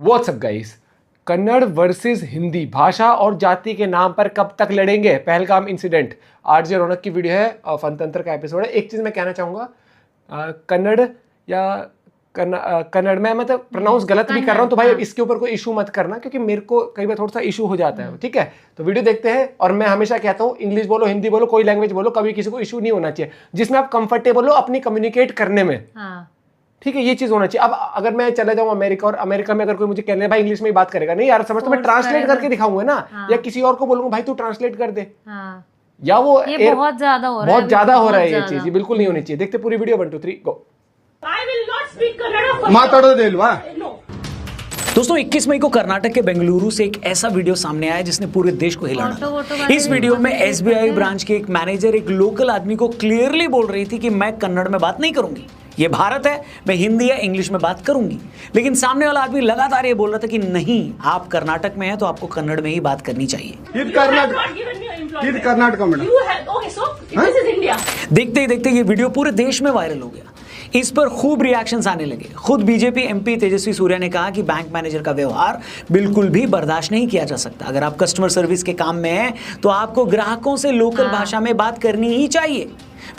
WhatsApp guys, Kannada versus Hindi, भाषा और जाति के नाम पर कब तक लड़ेंगे? पहलगाम इंसिडेंट, आरजे रौनक की वीडियो है और फनतंत्र का एपिसोड है। एक चीज़ मैं कहना चाहूँगा, कन्नड़ या कन्नड़ में मतलब प्रोनाउंस गलत भी कर रहा हूँ तो भाई इसके ऊपर कोई इशू मत करना, क्योंकि मेरे को कई बार थोड़ा सा इशू हो जाता है। ठीक है, तो वीडियो देखते हैं। और मैं हमेशा कहता हूँ, इंग्लिश बोलो, हिंदी बोलो, कोई लैंग्वेज बोलो, कभी किसी को इशू नहीं होना चाहिए जिसमें आप कंफर्टेबल हो अपनी कम्युनिकेट करने में। ठीक है, ये चीज होना चाहिए। अब अगर मैं चले जाऊँ अमेरिका और अमेरिका में अगर कोई मुझे कहने भाई इंग्लिश में ही बात करेगा, नहीं यार समझ, तो मैं ट्रांसलेट करके दिखाऊंगा ना, या किसी और को बोलूंगा भाई तू ट्रांसलेट कर दे, या वो बहुत ज्यादा हो रहा है, बहुत ज्यादा हो रहा है ये चीज, ये बिल्कुल नहीं होनी चाहिए। देखते पूरी वीडियो, 1 2 3 गो। दोस्तों 21 मई को कर्नाटक के बेंगलुरु से एक ऐसा वीडियो सामने आया जिसने पूरे देश को हिला डाला। इस वीडियो में एसबीआई ब्रांच के एक मैनेजर एक लोकल आदमी को क्लियरली बोल रही थी कि मैं कन्नड़ में बात नहीं करूंगी, ये भारत है, मैं हिंदी या इंग्लिश में बात करूंगी। लेकिन सामने वाला आदमी लगातार ये बोल रहा था कि नहीं, आप कर्नाटक में हैं तो आपको कन्नड़ में ही बात करनी चाहिए। देखते ही देखते ये वीडियो पूरे देश में वायरल हो गया। इस पर खूब रिएक्शंस आने लगे। खुद बीजेपी एमपी तेजस्वी सूर्या ने कहा कि बैंक मैनेजर का व्यवहार बिल्कुल भी बर्दाश्त नहीं किया जा सकता। अगर आप कस्टमर सर्विस के काम में हैं तो आपको ग्राहकों से लोकल भाषा में बात करनी ही चाहिए।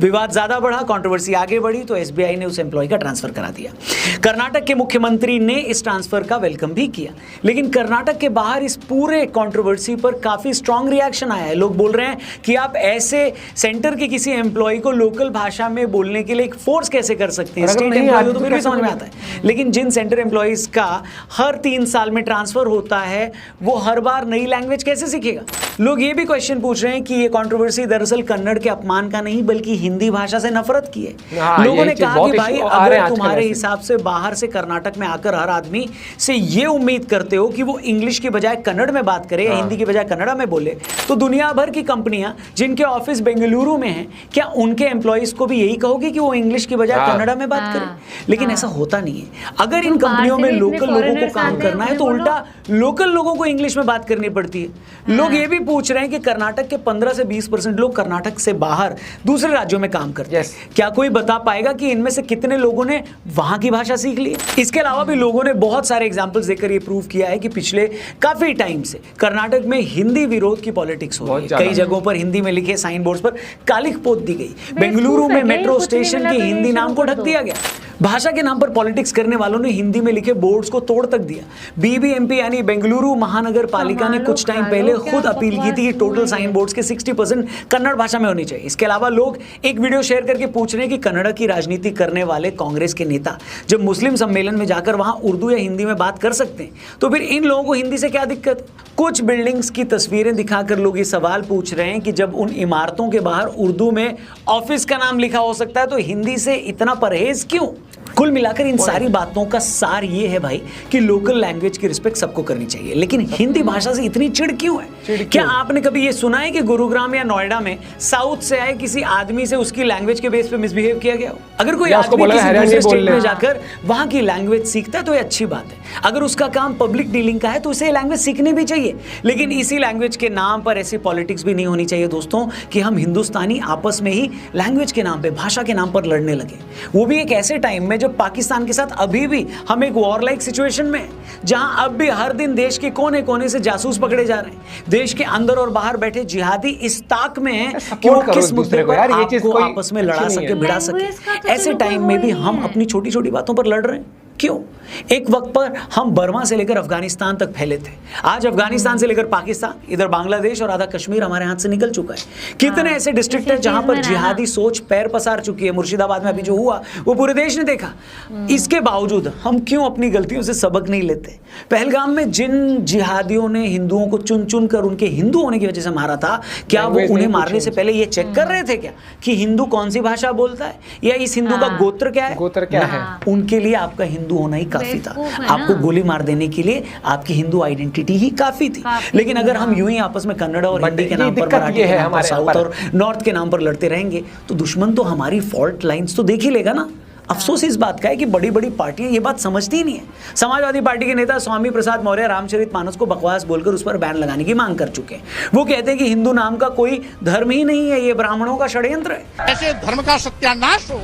विवाद ज्यादा बढ़ा, कंट्रोवर्सी आगे बढ़ी तो एसबीआई ने उस एम्प्लॉय का ट्रांसफर करा दिया। कर्नाटक के मुख्यमंत्री ने इस ट्रांसफर का वेलकम भी किया, लेकिन कर्नाटक के बाहर इस पूरे कंट्रोवर्सी पर काफी स्ट्रांग रिएक्शन आया है। लोग बोल रहे हैं कि आप ऐसे सेंटर के किसी एम्प्लॉय को लोकल भाषा में बोलने के लिए एक फोर्स कैसे कर सकते हैं? स्टेट एम्प्लॉय तो फिर भी समझ में आता है, लेकिन जिन सेंटर एम्प्लॉयज का हर 3 साल में ट्रांसफर होता है वो हर बार नई लैंग्वेज कैसे सीखेगा? लोग ये भी क्वेश्चन पूछ रहे हैं कि ये कंट्रोवर्सी दरअसल कन्नड़ के अपमान का नहीं बल्कि हिंदी भाषा से नफरत की है। लोगों ने कहा कि भाई अगर तुम्हारे हिसाब से बाहर से कर्नाटक में आकर हर आदमी से ये उम्मीद करते हो कि वो इंग्लिश की बजाय कन्नड़ में बात करे या हिंदी की बजाय कन्नड़ा में बोले, तो दुनिया भर की कंपनियां जिनके ऑफिस बेंगलुरु में हैं, क्या उनके एम्प्लॉइज को भी यही कहोगे कि वो इंग्लिश की बजाय कन्नड़ा में बात करें? लेकिन ऐसा होता नहीं है। अगर इन कंपनियों में लोकल लोगों को काम करना है तो उल्टा लोकल लोगों को इंग्लिश में बात करनी पड़ती है। लोग ये भी पूछ रहे हैं कि कर्नाटक के 15 से 20% लोग कर्नाटक से बाहर दूसरे राज्यों में काम करते हैं। क्या कोई बता पाएगा कि इनमें से कितने लोगों ने वहां की भाषा सीख ली? इसके अलावा भी लोगों ने बहुत सारे एग्जांपल्स देकर यह प्रूव किया है कि पिछले काफी टाइम से कर्नाटक में हिंदी विरोध की पॉलिटिक्स हो रही है। कई जगहों पर हिंदी में लिखे साइन बोर्ड्स पर कालिख पोत दी गई। बेंगलुरु में मेट्रो स्टेशन के हिंदी नाम को ढक दिया गया। भाषा के नाम पर पॉलिटिक्स करने वालों ने हिंदी में लिखे बोर्ड्स को तोड़ तक दिया। बीबीएमपी यानी बेंगलुरु महानगर पालिका ने कुछ टाइम पहले खुद अपील की थी कि टोटल साइन बोर्ड्स के 60% कन्नड़ भाषा में होनी चाहिए। इसके अलावा लोग एक वीडियो शेयर करके पूछ रहे हैं कि कन्नड़ की राजनीति करने वाले कांग्रेस के नेता जब मुस्लिम सम्मेलन में जाकर वहां उर्दू या हिंदी में बात कर सकते हैं तो फिर इन लोगों को हिंदी से क्या दिक्कत? कुछ बिल्डिंग्स की तस्वीरें दिखाकर लोग ये सवाल पूछ रहे हैं कि जब उन इमारतों के बाहर उर्दू में ऑफिस का नाम लिखा हो सकता है तो हिंदी से इतना परहेज क्यों? कुल मिलाकर इन सारी बातों का सार ये है भाई कि लोकल लैंग्वेज की रिस्पेक्ट सबको करनी चाहिए, लेकिन हिंदी भाषा से इतनी चिढ़ क्यों है? क्या आपने कभी ये सुना है कि गुरुग्राम या नोएडा में साउथ से आए किसी आदमी से उसकी लैंग्वेज के बेस पे मिसबिहेव किया गया हो? अगर कोई आदमी किसी दूसरे स्टेट में जाकर वहां की लैंग्वेज सीखता है तो ये अच्छी बात है। अगर उसका काम पब्लिक डीलिंग का है तो उसे लैंग्वेज सीखनी भी चाहिए, लेकिन इसी लैंग्वेज के नाम पर ऐसी पॉलिटिक्स भी नहीं होनी चाहिए दोस्तों कि हम हिंदुस्तानी आपस में ही लैंग्वेज के नाम पे, भाषा के नाम पर लड़ने लगे। वो भी एक ऐसे टाइम में जब पाकिस्तान के साथ अभी भी हम एक वॉर लाइक सिचुएशन में, जहां अब भी हर दिन देश के कोने कोने से जासूस पकड़े जा रहे हैं। देश के अंदर और बाहर बैठे जिहादी इस ताक में हैं कि वो किस मुद्दे पर आपको आपस में लड़ा सके, भिड़ा सके। ऐसे टाइम में भी हम अपनी छोटी छोटी बातों पर लड़ रहे हैं। क्यों? एक वक्त पर हम बर्मा से लेकर अफगानिस्तान तक फैले थे। आज अफगानिस्तान से लेकर पाकिस्तान, इधर बांग्लादेश और आधा कश्मीर हमारे हाथ से निकल चुका है। कितने ऐसे डिस्ट्रिक्ट हैं जहां पर जिहादी सोच पैर पसार चुकी है। मुर्शिदाबाद में अभी जो हुआ वो पूरे देश ने देखा। इसके बावजूद हम क्यों अपनी गलतियों से सबक नहीं लेते? पहलगाम में जिन जिहादियों ने हिंदुओं को चुन चुन कर उनके हिंदू होने की वजह से मारा था, क्या वो उन्हें मारने से पहले ये चेक कर रहे थे क्या कि हिंदू कौन सी भाषा बोलता है या इस हिंदू का गोत्र क्या है? गोत्र क्या है? उनके लिए आपका हिंदू होना ही काफी था। आपको गोली मार देने के लिए आपकी हिंदू आइडेंटिटी ही काफी थी। लेकिन अगर हम यूं ही आपस में कन्नड़ और हिंदी के नाम पर, मराठी के नाम पर, साउथ और नॉर्थ के नाम पर लड़ते रहेंगे तो दुश्मन तो हमारी फॉल्ट लाइंस तो देख ही लेगा ना। अफसोस इस बात का है कि बड़ी बड़ी पार्टियां ये बात समझती ही नहीं है। समाजवादी पार्टी के नेता स्वामी प्रसाद मौर्य रामचरितमानस को बकवास बोलकर उस पर बैन लगाने की मांग कर चुके हैं। वो कहते हैं कि हिंदू नाम का कोई धर्म ही नहीं है, ये ब्राह्मणों का षड्यंत्र है। ऐसे धर्म का सत्यानाश हो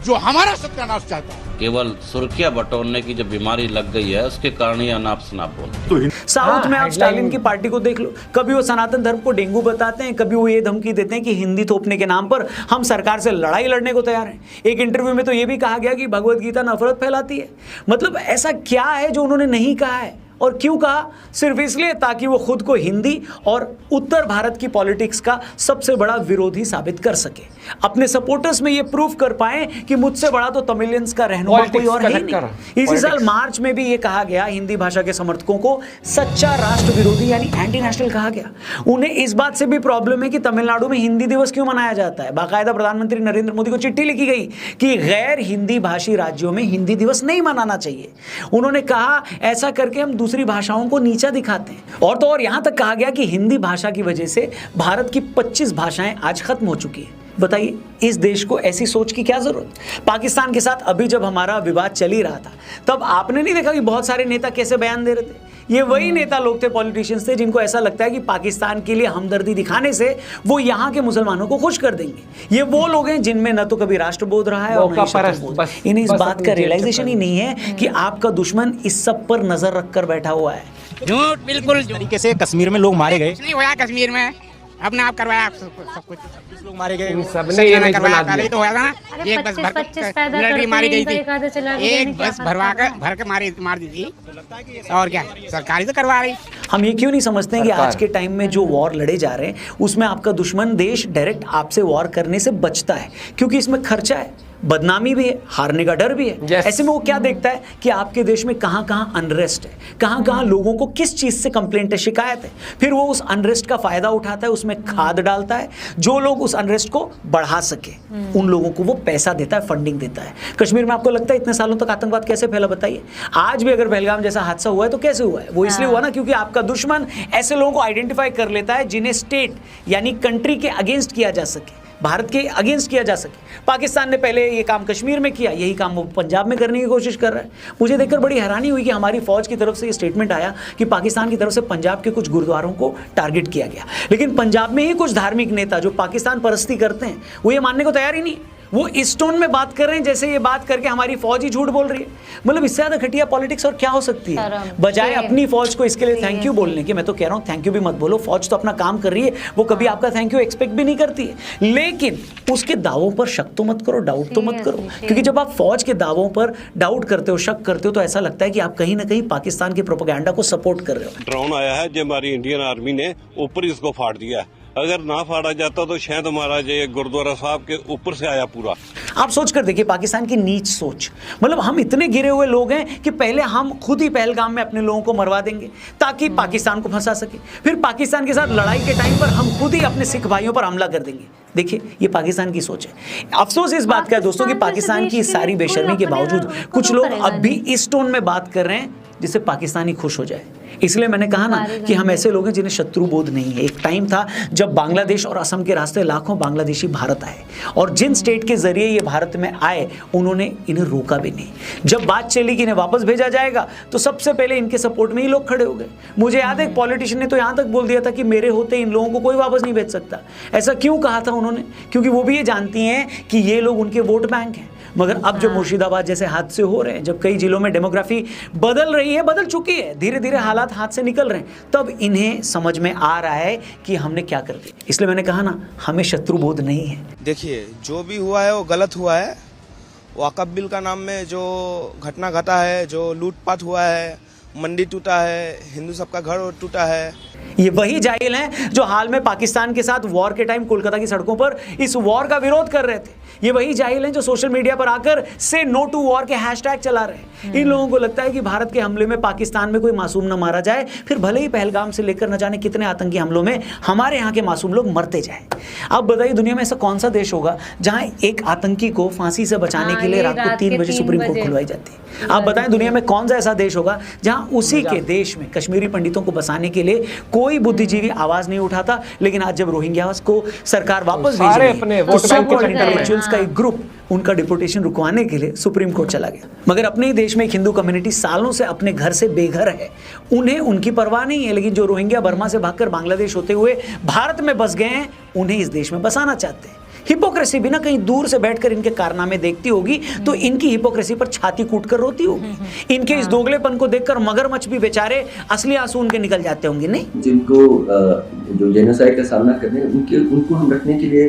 जो हमारा सत्यानाश चाहता है। केवल सुर्खियां बटोरने की जो बीमारी लग गई है उसके कारण ही अनाप शनाप बोल। साउथ में आप स्टालिन की पार्टी को देख लो, कभी वो सनातन धर्म को डेंगू बताते हैं, कभी वो ये धमकी देते हैं कि हिंदी थोपने के नाम पर हम सरकार से लड़ाई लड़ने को तैयार हैं। एक इंटरव्यू में तो ये भी कहा गया कि भगवत गीता नफरत फैलाती है। मतलब ऐसा क्या है जो उन्होंने नहीं कहा है, और क्यों कहा? सिर्फ इसलिए ताकि वो खुद को हिंदी और उत्तर भारत की पॉलिटिक्स का सबसे बड़ा विरोधी साबित कर सके, अपने सपोर्टर्स में ये प्रूफ कर पाए कि मुझसे बड़ा तो तमिलियंस का रहनुमा कोई और है ही नहीं। इसी साल मार्च में भी ये कहा गया, हिंदी भाषा के समर्थकों को सच्चा राष्ट्र विरोधी यानी एंटी नेशनल कहा गया। उन्हें इस बात से भी प्रॉब्लम है कि तमिलनाडु में हिंदी दिवस क्यों मनाया जाता है। बाकायदा प्रधानमंत्री नरेंद्र मोदी को चिट्ठी लिखी गई कि गैर हिंदी भाषी राज्यों में हिंदी दिवस नहीं मनाना चाहिए। उन्होंने कहा ऐसा करके हम दूसरी भाषाओं को नीचा दिखाते हैं। और तो और यहां तक कहा गया कि हिंदी भाषा की वजह से भारत की 25 भाषाएं आज खत्म हो चुकी है। बताइए इस देश को ऐसी सोच की क्या जरूरत? पाकिस्तान के साथ अभी जब हमारा विवाद चल ही रहा था तब आपने नहीं देखा कि बहुत सारे नेता कैसे बयान दे रहे थे? ये वही नेता लोग थे, पॉलिटिशियंस थे, जिनको ऐसा लगता है कि पाकिस्तान के लिए हमदर्दी दिखाने से वो यहाँ के मुसलमानों को खुश कर देंगे। ये वो लोग हैं जिनमें न तो कभी राष्ट्रबोध रहा है और न ही शत्रुबोध। इन्हें इस बात का रियलाइजेशन ही नहीं है कि आपका दुश्मन इस सब पर नजर रखकर बैठा हुआ है। झूठ, बिल्कुल तरीके से कश्मीर में लोग मारे गए। नहीं होया कश्मीर में, अपने आप करवाया सब कुछ। लोग मारे गए, सबने ये नहीं बना दिया। तो होया था ना, एक बस मिलिट्री मारी गई थी, एक बस भर के मार दी थी। और क्या सरकारी तो करवा रही। हम ये क्यों नहीं समझते हैं कि आज के टाइम में जो वॉर लड़े जा रहे हैं उसमें आपका दुश्मन देश डायरेक्ट आपसे वॉर करने से बचता है, क्योंकि इसमें खर्चा है, बदनामी भी है, हारने का डर भी है। ऐसे में वो क्या देखता है कि आपके देश में कहां कहां अनरेस्ट है, कहां कहां लोगों को किस चीज से कंप्लेंट है, शिकायत है। फिर वो उस अनरेस्ट का फायदा उठाता है, उसमें खाद डालता है, जो लोग उस अनरेस्ट को बढ़ा सके उन लोगों को वो पैसा देता है, फंडिंग देता है। कश्मीर में आपको लगता है इतने सालों तक आतंकवाद कैसे फैला? बताइए। आज भी अगर पहलगाम जैसा हादसा हुआ है तो कैसे हुआ है? वो इसलिए हुआ ना क्योंकि आपका दुश्मन ऐसे लोगों को आइडेंटिफाई कर लेता है जिन्हें स्टेट यानी कंट्री के अगेंस्ट किया जा सके, भारत के अगेंस्ट किया जा सके। पाकिस्तान ने पहले ये काम कश्मीर में किया, यही काम वो पंजाब में करने की कोशिश कर रहा है। मुझे देखकर बड़ी हैरानी हुई कि हमारी फौज की तरफ से ये स्टेटमेंट आया कि पाकिस्तान की तरफ से पंजाब के कुछ गुरुद्वारों को टारगेट किया गया, लेकिन पंजाब में ही कुछ धार्मिक नेता जो पाकिस्तान परस्ती करते हैं वो ये मानने को तैयार ही नहीं। वो इस टोन में बात कर रहे हैं जैसे ये बात करके हमारी फौज ही झूठ बोल रही है। मतलब इससे ज्यादा घटिया पॉलिटिक्स और क्या हो सकती है? बजाय अपनी फौज को इसके लिए थैंक यू बोलने के, मैं तो कह रहा हूँ थैंक यू भी मत बोलो, फौज तो अपना काम कर रही है, वो कभी आपका थैंक यू एक्सपेक्ट भी नहीं करती है। लेकिन उसके दावों पर शक तो मत करो, डाउट तो मत करो, क्योंकि जब आप फौज के दावों पर डाउट करते हो, शक करते हो, तो ऐसा लगता है कि आप कहीं ना कहीं पाकिस्तान के प्रोपेगेंडा को सपोर्ट कर रहे हो। ड्रोन आया है जो हमारी इंडियन आर्मी ने ऊपर इसको फाड़ दिया है, अगर ना फाड़ा जाता तो शायद हमारा ये गुरुद्वारा साहब के ऊपर से आया पूरा। आप सोच कर देखिए पाकिस्तान की नीच सोच। मतलब हम इतने गिरे हुए लोग हैं कि पहले हम खुद ही पहलगाम में अपने लोगों को मरवा देंगे ताकि पाकिस्तान को फंसा सके, फिर पाकिस्तान के साथ लड़ाई के टाइम पर हम खुद ही अपने सिख भाइयों पर हमला कर देंगे। देखिए ये पाकिस्तान की सोच है। अफसोस इस बात का है दोस्तों कि पाकिस्तान की सारी बेशर्मी के बावजूद कुछ लोग अब भी इस टोन में बात कर रहे हैं जिससे पाकिस्तानी खुश हो जाए। इसलिए मैंने कहा ना कि हम ऐसे लोग हैं जिन्हें शत्रु बोध नहीं है। एक टाइम था जब बांग्लादेश और असम के रास्ते लाखों बांग्लादेशी भारत आए, और जिन स्टेट के जरिए ये भारत में आए उन्होंने इन्हें रोका भी नहीं। जब बात चली कि इन्हें वापस भेजा जाएगा तो सबसे पहले इनके सपोर्ट में ही लोग खड़े हो गए। मुझे याद है एक पॉलिटिशियन ने तो यहाँ तक बोल दिया था कि मेरे होते इन लोगों को कोई वापस नहीं भेज सकता। ऐसा क्यों कहा था उन्होंने? क्योंकि वो भी ये जानती हैं कि ये लोग उनके वोट बैंक हैं। मगर अब जब मुर्शिदाबाद जैसे हादसे हो रहे हैं, जब कई जिलों में डेमोग्राफी बदल रही है, बदल चुकी है, धीरे धीरे हालात हाथ से निकल रहे हैं, तब इन्हें समझ में आ रहा है कि हमने क्या कर दिया। इसलिए मैंने कहा ना, हमें शत्रुबोध नहीं है। देखिए जो भी हुआ है वो गलत हुआ है। वाकफ बिल का नाम में जो घटना घटा है, जो लूटपाट हुआ है, मंडी टूटा है, हिंदू सबका घर टूटा है, ये वही जाहिल हैं जो हाल में पाकिस्तान के साथ वॉर के टाइम कोलकाता की सड़कों पर इस वॉर का विरोध कर रहे थे। ये वही जाहिल हैं जो सोशल मीडिया पर आकर से नो टू वॉर के हैशटैग चला रहे हैं। इन लोगों को लगता है कि भारत के हमले में पाकिस्तान में कोई मासूम न मारा जाए, फिर भले ही पहलगाम से लेकर न जाने कितने आतंकी हमलों में हमारे यहाँ के मासूम लोग मरते जाए। अब बताइए दुनिया में ऐसा कौन सा देश होगा जहां एक आतंकी को फांसी से बचाने के लिए रात को 3 बजे सुप्रीम कोर्ट खुलवाई जाती है? आप बताएं दुनिया में कौन सा ऐसा देश होगा जहां उसी के देश में कश्मीरी पंडितों को बसाने के लिए कोई बुद्धिजीवी आवाज नहीं उठाता? लेकिन आज जब रोहिंग्यास को सरकार वापस भेज रही है तो सो-कॉल्ड इंटेलेक्चुअल्स का एक ग्रुप उनका डिपोटेशन रुकवाने के लिए सुप्रीम कोर्ट चला गया। मगर अपने ही देश में एक हिंदू कम्युनिटी सालों से अपने घर से बेघर है, उन्हें उनकी परवाह नहीं है। लेकिन जो रोहिंग्या बर्मा से भागकर बांग्लादेश होते हुए भारत में बस गए हैं, उन्हें इस देश में बसाना चाहते हैं। हिपोक्रेसी भी ना कहीं दूर से बैठकर इनके कारनामे देखती होगी तो इनकी हिपोक्रेसी पर छाती कूट कर रोती होगी। इनके इस दोगलेपन को देखकर मगरमच्छ भी बेचारे असली आंसू उनके निकल जाते होंगे। नहीं, जिनको जो जेनोसाइड का सामना कर रहे हैं उनको हम रखने के लिए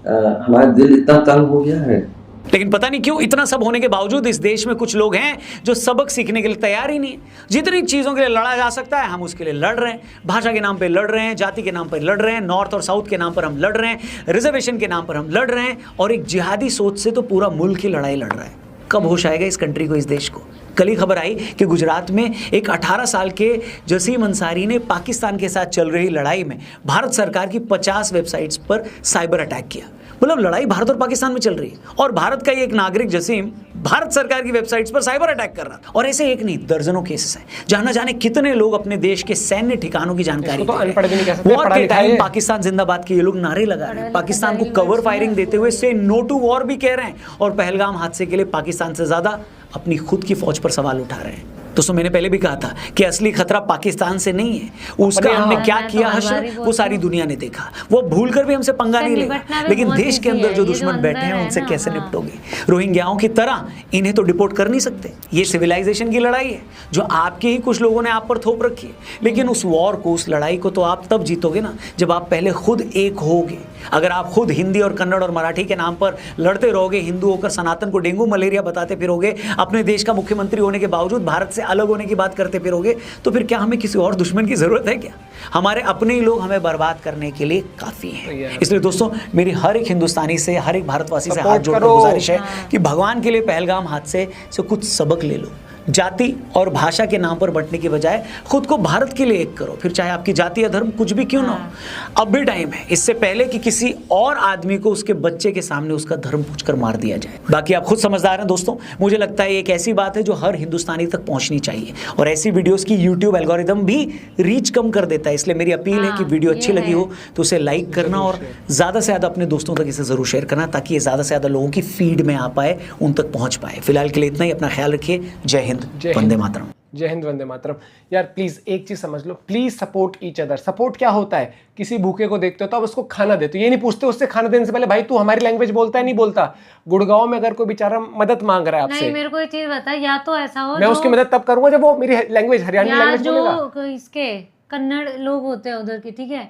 हमारा दिल इतना तंग हो गया है। लेकिन पता नहीं क्यों इतना सब होने के बावजूद इस देश में कुछ लोग हैं जो सबक सीखने के लिए तैयार ही नहीं है। जितनी चीज़ों के लिए लड़ा जा सकता है हम उसके लिए लड़ रहे हैं। भाषा के नाम पे लड़ रहे हैं, जाति के नाम पर लड़ रहे हैं, नॉर्थ और साउथ के नाम पर हम लड़ रहे हैं, रिजर्वेशन के नाम पर हम लड़ रहे हैं, और एक जिहादी सोच से तो पूरा मुल्क ही लड़ाई लड़ रहा है। कब होश आएगा इस कंट्री को, इस देश को? कल ही खबर आई कि गुजरात में एक 18 साल के जसीम अंसारी ने पाकिस्तान के साथ चल रही लड़ाई में भारत सरकार की 50 वेबसाइट्स पर साइबर अटैक किया। मतलब लड़ाई भारत और पाकिस्तान में चल रही है और भारत का ही एक नागरिक जसीम भारत सरकार की वेबसाइट्स पर साइबर अटैक कर रहा। और ऐसे एक नहीं दर्जनों केसेस हैं जहां न जाने कितने लोग अपने देश के सैन्य ठिकानों की जानकारी तो अनपढ़ भी नहीं कह सकते, वॉर के टाइम पाकिस्तान जिंदाबाद के ये लोग नारे लगा रहे हैं, पाकिस्तान को कवर फायरिंग देते हुए से नो टू वॉर भी कह रहे हैं, और पहलगाम हादसे के लिए पाकिस्तान से ज्यादा अपनी खुद की फौज पर सवाल उठा रहे हैं। दोस्तों मैंने पहले भी कहा था कि असली खतरा पाकिस्तान से नहीं है, उसका हमने क्या किया हश्र वो सारी दुनिया ने देखा। वो भूलकर भी हमसे पंगा नहीं लेगा, लेकिन देश के अंदर जो दुश्मन बैठे हैं उनसे कैसे निपटोगे? रोहिंग्याओं की तरह इन्हें तो डिपोर्ट कर नहीं सकते। ये सिविलाइजेशन की लड़ाई है जो आपके ही कुछ लोगों ने आप पर थोप रखी है, लेकिन उस वॉर को, उस लड़ाई को तो आप तब जीतोगे ना जब आप पहले खुद एक होगे। अगर आप खुद हिंदी और कन्नड़ और मराठी के नाम पर लड़ते रहोगे, हिंदू होकर सनातन को डेंगू मलेरिया बताते फिरोगे, अपने देश का मुख्यमंत्री होने के बावजूद भारत से अलग होने की बात करते फिरोगे, तो फिर क्या हमें किसी और दुश्मन की जरूरत है क्या? हमारे अपने ही लोग हमें बर्बाद करने के लिए काफी हैं। इसलिए दोस्तों मेरी हर एक हिंदुस्तानी से, हर एक भारतवासी से हाथ जोड़कर गुजारिश है कि भगवान के लिए पहलगाम हादसे से कुछ सबक ले लो। जाति और भाषा के नाम पर बंटने की बजाय खुद को भारत के लिए एक करो, फिर चाहे आपकी जाति या धर्म कुछ भी क्यों ना हो। अब भी टाइम है, इससे पहले कि किसी और आदमी को उसके बच्चे के सामने उसका धर्म पूछकर मार दिया जाए। बाकी आप खुद समझदार हैं दोस्तों। मुझे लगता है एक ऐसी बात है जो हर हिंदुस्तानी तक पहुंचनी चाहिए, और ऐसी वीडियोस की यूट्यूब एल्गोरिदम भी रीच कम कर देता है। इसलिए मेरी अपील है कि वीडियो अच्छी लगी हो तो उसे लाइक करना और ज़्यादा से ज़्यादा अपने दोस्तों तक इसे ज़रूर शेयर करना, ताकि ये ज़्यादा से ज़्यादा लोगों की फीड में आ पाए, उन तक पहुँच पाए। फिलहाल के लिए इतना ही। अपना ख्याल रखिए। जय हिंद, वंदे मातरम। जय हिंद, वंदे मातरम। यार प्लीज़ एक चीज़ समझ लो, please support each other. Support क्या होता है? किसी भूखे को देखते हो तो आप उसको खाना देते हो, ये नहीं पूछते उससे खाना देने से पहले भाई तू हमारी लैंग्वेज बोलता है नहीं बोलता। गुड़गांव में अगर कोई बेचारा मदद मांग रहा है आपसे, नहीं मेरे को एक चीज बता, या तो ऐसा हो मैं उसकी मदद तब करूंगा जब वो मेरी लैंग्वेज हरियाणवी लैंग्वेज बोलेगा। जो इसके कन्नड़ लोग होते हैं उधर के, ठीक है,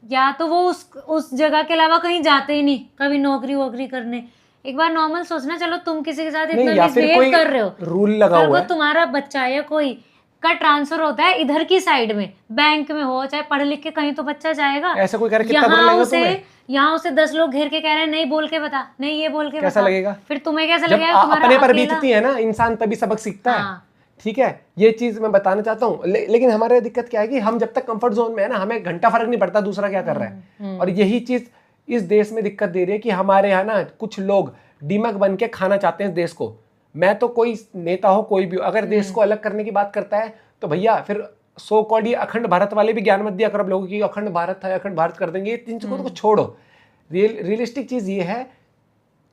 या तो वो उस जगह के अलावा कहीं जाते ही नहीं कभी नौकरी वोकरी करने। एक बार नॉर्मल सोचना, चलो तुम किसी के साथ इतना मिसबिहेव कर रहे हो, रूल लगा हुआ है, तुम्हारा बच्चा या कोई का ट्रांसफर होता है इधर की साइड में, बैंक में हो चाहे पढ़ लिख के कहीं तो बच्चा जाएगा। ऐसा कोई करे कितना बुरा लगेगा तुम्हें? यहाँ उसे 10 लोग घेर के कह रहे हैं नहीं बोल के बता, नहीं ये बोल के कैसा लगेगा? फिर तुम्हें कैसा लगेगा? अपने पर बीतती है ना इंसान तभी सबक सीखता है। ठीक है, ये चीज मैं बताना चाहता हूँ। लेकिन हमारे दिक्कत क्या है कि हम जब तक कंफर्ट जोन में है ना, हमें घंटा फर्क नहीं पड़ता दूसरा क्या कर रहा है। और यही चीज इस देश में दिक्कत दे रही है कि हमारे यहाँ ना कुछ लोग दिमाग बन के खाना चाहते हैं देश को। मैं तो कोई नेता हो कोई भी हो, अगर देश को अलग करने की बात करता है तो भैया फिर सो कॉल्ड ये अखंड भारत वाले भी ज्ञान मत दिया करो लोगों की अखंड भारत है, अखंड भारत कर देंगे। ये तीन चीजों को छोड़ो। रियलिस्टिक चीज ये है,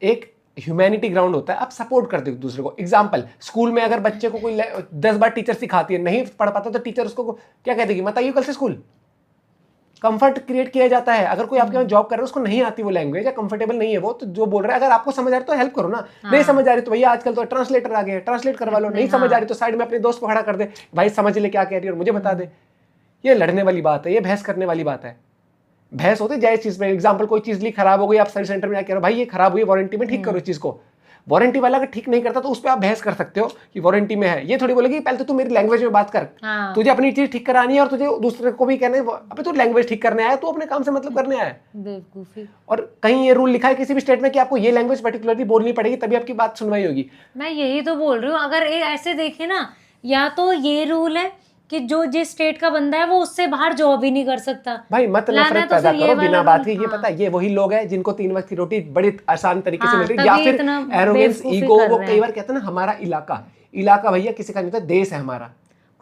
एक ह्यूमैनिटी ग्राउंड होता है, आप सपोर्ट करते हो दूसरे को। एग्जाम्पल, स्कूल में अगर बच्चे को कोई 10 बार टीचर सिखाती है, नहीं पढ़ पाता तो टीचर उसको क्या कह देगी, मत आइए कल से स्कूल। कंफर्ट क्रिएट किया जाता है। अगर कोई आपके यहाँ जॉब कर रहा है उसको नहीं आती वो लैंग्वेज या कंफर्टेबल नहीं है वो, तो जो बोल रहा है अगर आपको समझ आ रही तो हेल्प करो ना। नहीं समझ आ रही तो भैया आजकल तो ट्रांसलेटर आ गए, ट्रांसलेट करवा लो। नहीं समझ आ रही तो साइड में अपने दोस्त को खड़ा कर दे, भाई समझ ले क्या कह रही है और मुझे बता दे। ये लड़ने वाली बात है, ये बहस करने वाली बात है। बहस होती है जायज चीज में। एग्जाम्पल, कोई चीज ली खराब हो गई, आप सर्विस सेंटर में क्या कह रहे हो, भाई ये खराब हुई वारंटी में ठीक करो इस चीज को। वारंटी वाला अगर ठीक नहीं करता तो उस पर आप बहस कर सकते हो कि वारंटी में है। ये थोड़ी बोलेगी पहले तो तू मेरी लैंग्वेज में बात कर, तुझे अपनी चीज ठीक करानी है और तुझे दूसरे को भी कहना है अबे तू लैंग्वेज ठीक करने आया, तू अपने काम से मतलब करने आया। बेवकूफी। और कहीं ये रूल लिखा है किसी भी स्टेट में कि आपको ये लैंग्वेज पर्टिकुलरली बोलनी पड़ेगी तभी आपकी बात सुनवाई होगी। मैं यही तो बोल रही हूँ। अगर ऐसे देखे ना, या तो ये रूल है कि जो जिस स्टेट का बंदा है वो उससे बाहर जॉब ही नहीं कर सकता। भाई मत नफरत पैदा करो बिना बात के। ये पता है ये वही लोग हैं जिनको 3 वक्त की रोटी बड़ी आसान तरीके से मिल रही है, या फिर एरोगेंस, ईगो। वो कई बार कहते हैं ना हमारा इलाका भैया किसी का नहीं होता, देश है हमारा।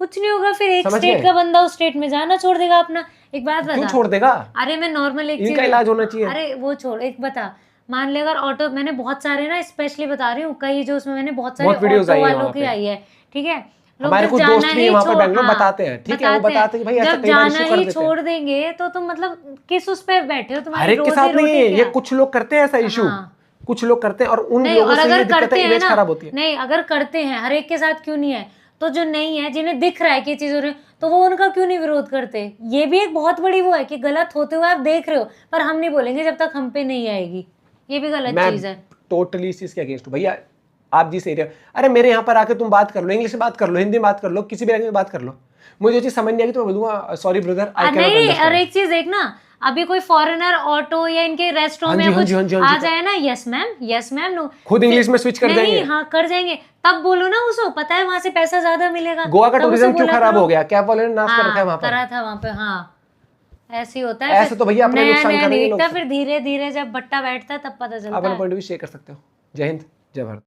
कुछ नहीं होगा फिर एक स्टेट का बंदा उस स्टेट में जाना छोड़ देगा अपना। एक बात बता, क्यों छोड़ देगा? अरे मैं नॉर्मल एक इनका इलाज होना चाहिए। अरे वो छोड़, एक बता, मान ले अगर ऑटो, मैंने बहुत सारे ना स्पेशली बता रही हूँ, कई जो उसमें मैंने बहुत सारे ऑटो वालों की आई है, ठीक है। लोग हमारे जब कुछ जाना दोस्त भी ही वहाँ पे छोड़- बैंगलोर हाँ, बताते हैं, ठीक है, वो बताते हैं कि भाई ऐसा जब कई बार जाना इश्यू कर ही देते छोड़ हैं। देंगे तो तुम मतलब किस उस पे बैठे हो, हर तुम्हारी एक के रोजी साथ नहीं रोटी है ये, क्या? कुछ लोग करते हैं ऐसा इशू, हाँ। कुछ लोग करते हैं और उन नहीं, लोगों और से ये अगर दिक्कत करते है, हैं इमेज ना, खराब होती है। नहीं अगर करते हैं, हर एक के साथ क्यों नहीं है, तो जो नहीं है जिन्हें दिख रहा है कि ये चीज हो रही है, तो वो उनका क्यों नहीं विरोध करते? ये भी एक बहुत बड़ी वो है कि गलत होते हुए आप देख रहे हो, पर हम नहीं बोलेंगे जब तक हम पे नहीं आएगी, ये भी गलत मैं चीज है। टोटली इस चीज के अगेंस्ट हूँ भैया। आप जिस एरिया, अरे मेरे यहाँ पर आके तुम बात कर लो, इंग्लिश में बात कर लो, हिंदी में बात कर लो, किसी भी लैंग्वेज में बात कर लो, मुझे जो चीज समझ नहीं आएगी तो मैं बोलूंगा sorry brother, I can not नहीं, और अंडरस्टैंड। एक चीज देख ना, अभी कोई फॉरेनर ऑटो या इनके रेस्टोरेंट में हाँ कुछ जी, हाँ जी, हाँ आ जी। जाए ना, यस मैम नो, खुद इंग्लिश में स्विच कर नहीं, जाएंगे। हाँ कर जाएंगे, तब बोलो ना उसको, पता है वहां से पैसा ज्यादा मिलेगा। गोवा का तब उसे टूरिज्म क्यों बोला खराब करो। हो गया? कैब वाले ने नाश कर रखा है वहां हाँ, पर। करा था वहां पे, हाँ ऐसे ही होता है। ऐसे फिर तो भैया अपने नया नुकसान नया करेंगे दिखता है, लोग। फिर धीरे धीरे जब बट्टा बैठता है तब पता चलता अपना है। पॉइंट भी शेयर कर सकते हो। जय हिंद, जय भारत।